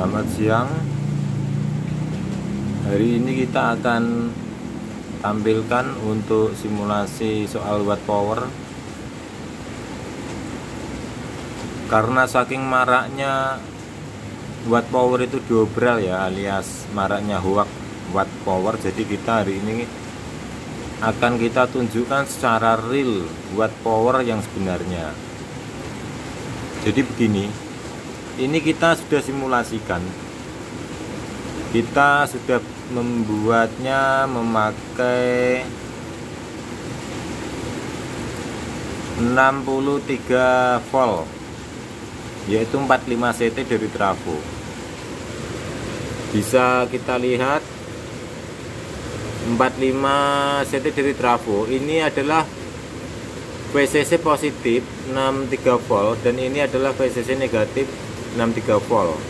Selamat siang. Hari ini kita akan tampilkan untuk simulasi soal watt power. Karena saking maraknya watt power itu dobral ya, alias maraknya hoax watt power, jadi kita hari ini akan kita tunjukkan secara real watt power yang sebenarnya. Jadi begini, ini kita sudah simulasikan, kita sudah membuatnya memakai 63 volt, yaitu 45 CT dari trafo. Bisa kita lihat 45 CT dari trafo ini adalah VCC positif 63 volt dan ini adalah VCC negatif 63 volt.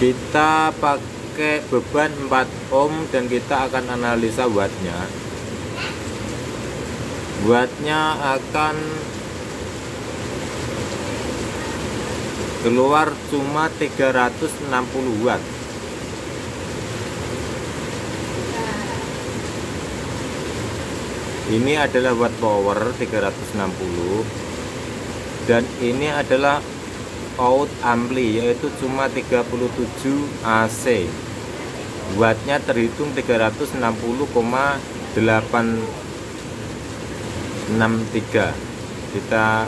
Kita pakai beban 4 ohm dan kita akan analisa wattnya. Wattnya akan keluar cuma 360 watt. Ini adalah watt power 360 dan ini adalah out ampli, yaitu cuma 37 AC. Wattnya terhitung 360,863. Kita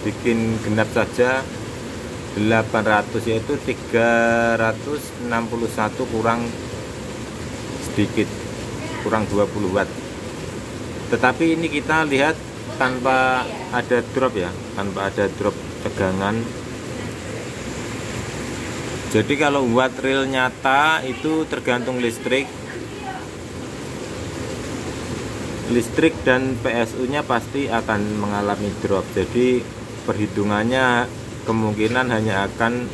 bikin genap saja 800, yaitu 361 kurang sedikit, kurang 20 watt. Tetapi ini kita lihat tanpa ada drop ya, tanpa ada drop tegangan. Jadi kalau watt real nyata itu tergantung listrik dan PSU nya pasti akan mengalami drop. Jadi perhitungannya kemungkinan hanya akan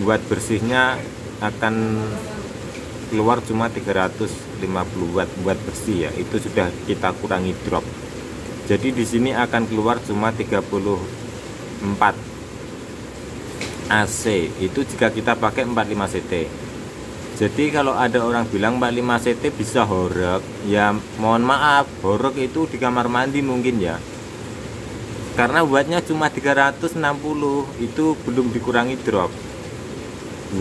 watt bersihnya akan keluar cuma 350 watt bersih ya, itu sudah kita kurangi drop. Jadi di sini akan keluar cuma 34 AC, itu jika kita pakai 45 CT. Jadi kalau ada orang bilang 45 CT bisa horek, ya mohon maaf, horek itu di kamar mandi mungkin ya, karena wattnya cuma 360, itu belum dikurangi drop.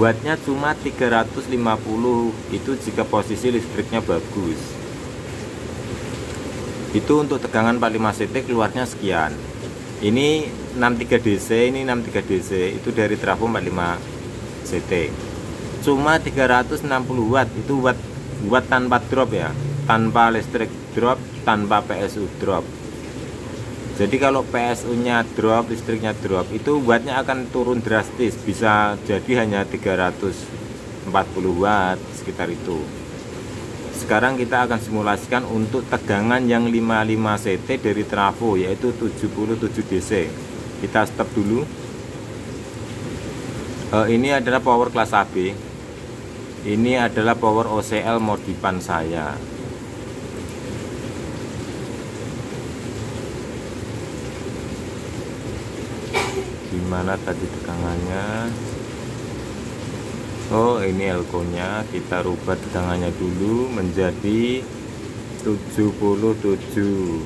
Wattnya cuma 350, itu jika posisi listriknya bagus. Itu untuk tegangan 45 CT keluarnya sekian. Ini 63 DC, ini 63 DC, itu dari trafo 45 CT. Cuma 360 watt, itu watt tanpa drop ya, tanpa listrik drop, tanpa PSU drop. Jadi kalau PSU nya drop, listriknya drop, itu wattnya akan turun drastis, bisa jadi hanya 340 watt sekitar itu. Sekarang kita akan simulasikan untuk tegangan yang 55 CT dari trafo, yaitu 77 DC. Kita stop dulu. Ini adalah power kelas AB. Ini adalah power OCL modifan saya. Gimana tadi tegangannya? Oh, ini elko nya kita rubah tegangannya dulu menjadi 77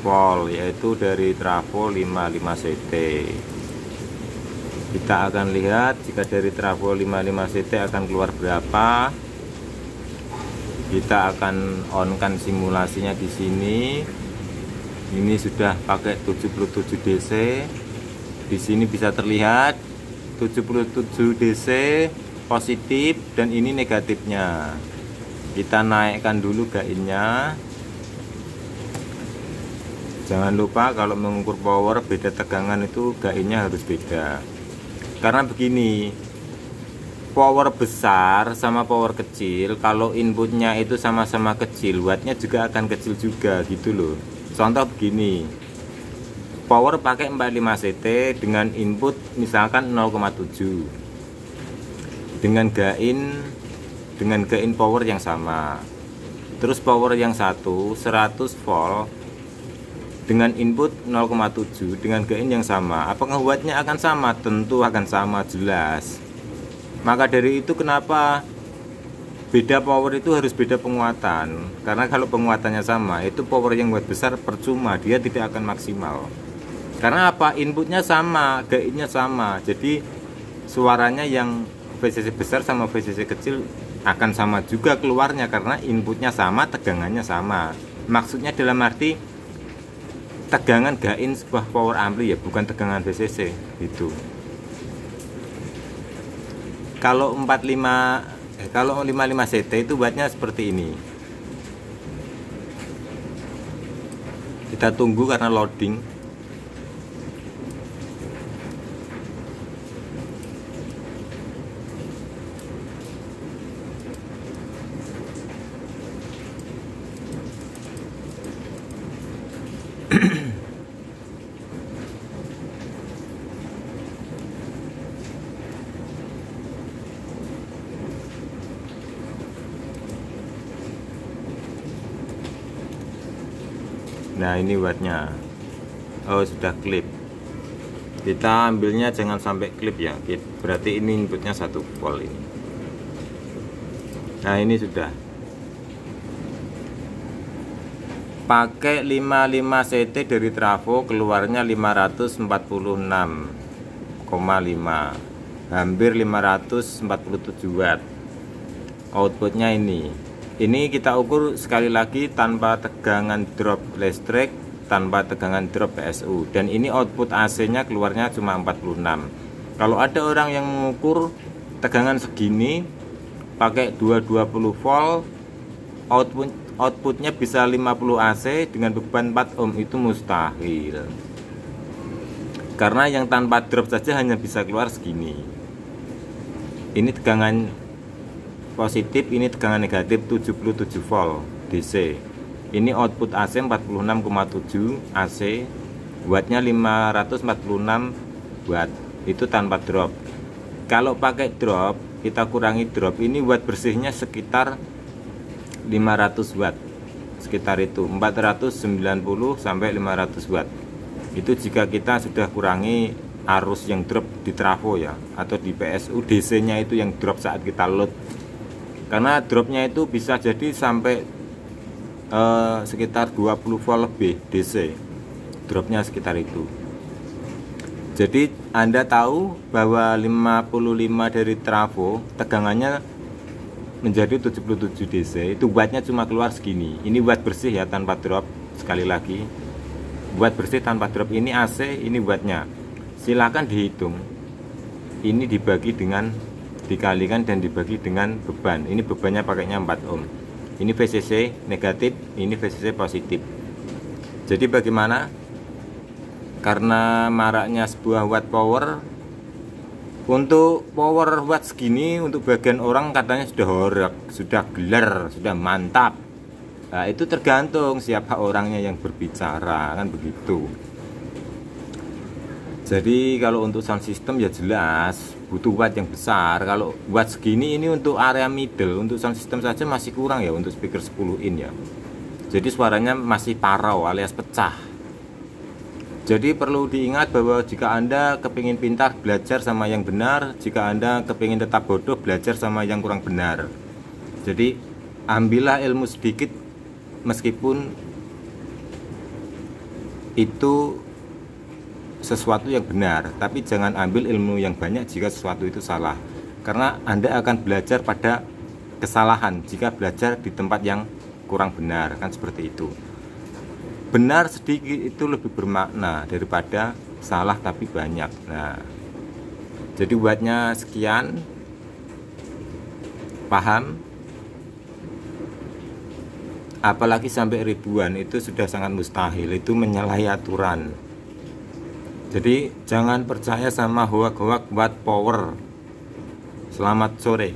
volt, yaitu dari trafo 55 CT. Kita akan lihat jika dari trafo 55 CT akan keluar berapa. Kita akan on kan simulasinya di sini. Ini sudah pakai 77 DC. Di sini bisa terlihat 77 DC positif dan ini negatifnya. Kita naikkan dulu gainnya. Jangan lupa kalau mengukur power beda tegangan itu gainnya harus beda. Karena begini, power besar sama power kecil, kalau inputnya itu sama-sama kecil, wattnya juga akan kecil juga gitu loh. Contoh begini, power pakai 45 CT dengan input misalkan 0,7 dengan gain power yang sama. Terus power yang satu 100 volt dengan input 0,7 dengan gain yang sama, apakah wattnya akan sama? Tentu akan sama, jelas. Maka dari itu kenapa beda power itu harus beda penguatan, karena kalau penguatannya sama itu power yang watt besar percuma, dia tidak akan maksimal. Karena apa? Inputnya sama, gainnya sama, jadi suaranya yang VCC besar sama VCC kecil akan sama juga keluarnya, karena inputnya sama, tegangannya sama. Maksudnya dalam arti tegangan gain sebuah power ampli ya, bukan tegangan VCC itu. Kalau 55 CT itu wattnya seperti ini. Kita tunggu karena loading. Nah ini wattnya. Oh sudah klip. Kita ambilnya jangan sampai klip ya, berarti ini inputnya 1 volt ini. Nah ini sudah pakai 55 CT dari trafo, keluarnya 546,5, hampir 547 watt. Outputnya ini kita ukur sekali lagi tanpa tegangan drop listrik, tanpa tegangan drop PSU, dan ini output AC nya keluarnya cuma 46. Kalau ada orang yang mengukur tegangan segini pakai 220 volt, outputnya bisa 50 AC dengan beban 4 ohm, itu mustahil, karena yang tanpa drop saja hanya bisa keluar segini. Ini tegangan positif, ini tegangan negatif 77 volt DC. Ini output AC 46,7 AC, wattnya 546 watt, itu tanpa drop. Kalau pakai drop, kita kurangi drop, ini watt bersihnya sekitar 500 watt, sekitar itu 490 sampai 500 watt. Itu jika kita sudah kurangi arus yang drop di trafo ya, atau di PSU DC nya itu yang drop saat kita load, karena dropnya itu bisa jadi sampai sekitar 20 volt lebih DC, dropnya sekitar itu. Jadi Anda tahu bahwa 55 dari trafo tegangannya menjadi 77 DC, itu wattnya cuma keluar segini. Ini watt bersih ya, tanpa drop. Sekali lagi, watt bersih tanpa drop. Ini AC, ini wattnya. Silahkan dihitung, ini dikalikan dan dibagi dengan beban. Ini bebannya pakainya 4 ohm. Ini VCC negatif, ini VCC positif. Jadi bagaimana? Karena maraknya sebuah watt power, untuk power watt segini untuk bagian orang katanya sudah horak, sudah gelar, sudah mantap. Nah, itu tergantung siapa orangnya yang berbicara, kan begitu. Jadi kalau untuk sound system ya jelas butuh watt yang besar. Kalau watt segini ini untuk area middle, untuk sound system saja masih kurang ya, untuk speaker 10 in ya. Jadi suaranya masih parau alias pecah. Jadi perlu diingat bahwa jika Anda kepingin pintar, belajar sama yang benar. Jika Anda kepingin tetap bodoh, belajar sama yang kurang benar. Jadi ambillah ilmu sedikit meskipun itu sesuatu yang benar, tapi jangan ambil ilmu yang banyak jika sesuatu itu salah, karena Anda akan belajar pada kesalahan jika belajar di tempat yang kurang benar, kan seperti itu. Benar sedikit itu lebih bermakna daripada salah tapi banyak. Nah, jadi wattnya sekian, paham? Apalagi sampai ribuan itu sudah sangat mustahil, itu menyalahi aturan. Jadi jangan percaya sama hoak-hoak watt power. Selamat sore.